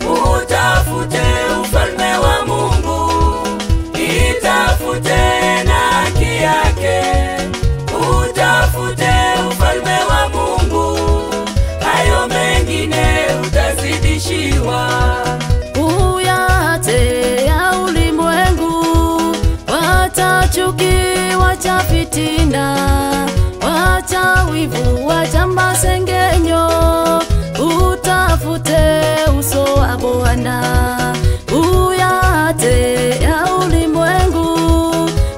Utafute ufalme wa Mungu, itafute na haki yake. Utafute ufalme wa Mungu, hayo mengine utazidishiwa. Uyate ya ulimwengu, watachuki, wacha fitina, wacha wivu, wacha masengenyo. Utafute uso wa Bwana. Uyate ya ulimwengu,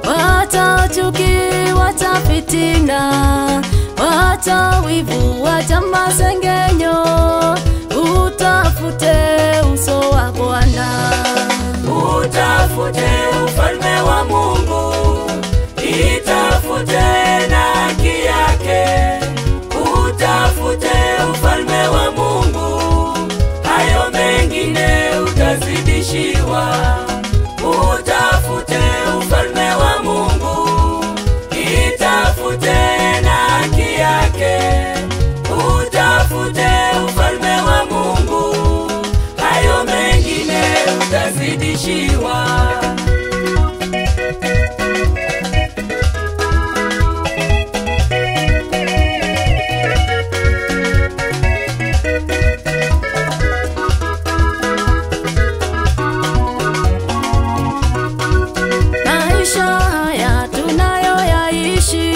watachuki, wacha fitina, wacha wivu, wacha masengenyo. Utafute uso wa Bwana. Utafute ufalme wa Mungu, itafute na haki yake. Utafute ufalme wa Mungu, hayo mengine utazidishiwa. Utafute ufalme wa Mungu, itafute na haki yake. Utafute ufalme wa Mungu, hayo mengine utazidishiwa. Maisha haya tunayoyaishi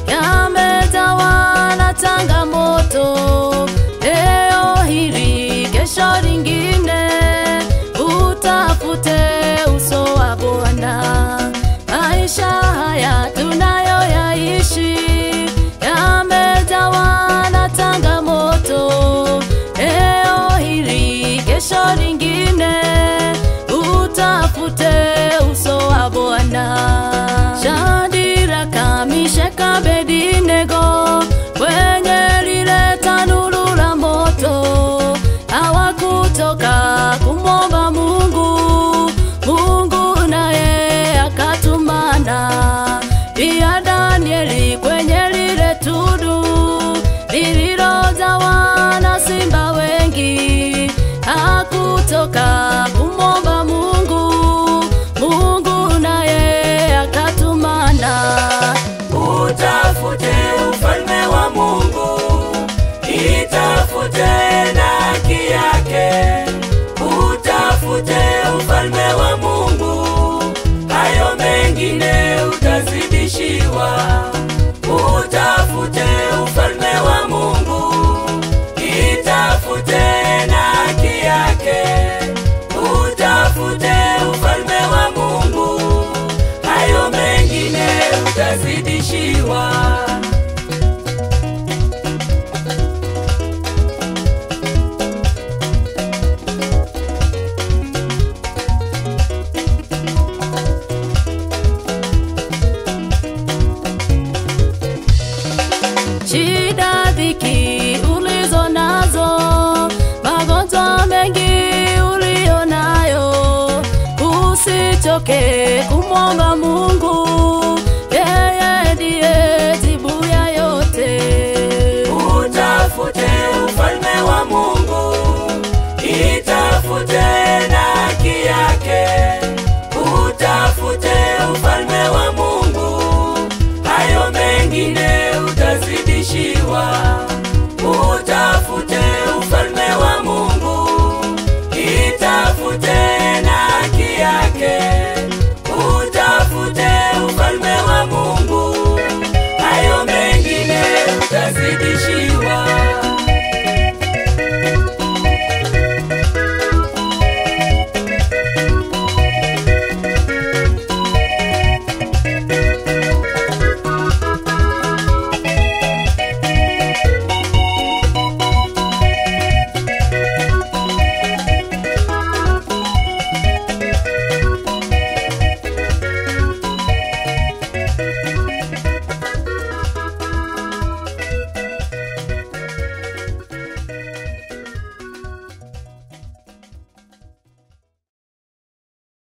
yamejawa na changamoto. Leo hili, kesho lingine. Utafute uso wa Bwana. Maisha haya tunayoyaishi yamejawa na changamoto. Leo hili, kesho lingine. Utafute uso wa Bwana. Shadraka, Meshaki, Abednego kwenye lile tanuru la moto, hawakutoka kumwomba Mungu. Mungu naye akatumana. Pia Danieli kwenye lile tundu lililojawa na simba wengi, hakutoka kumwomba Mungu. Mungu naye akatumana. Utafute ufalme wa Mungu, itafute na haki yake. Utafute ufalme wa Mungu, hayo mengine utazidishiwa. Utafute ufalme wa Mungu, itafute na haki yake. Utafute ufalme wa Mungu, hayo mengine utazidishiwa. Shida, dhiki ulizo nazo, magonjwa mengi ulionayo, usichoke kumwomba Mungu.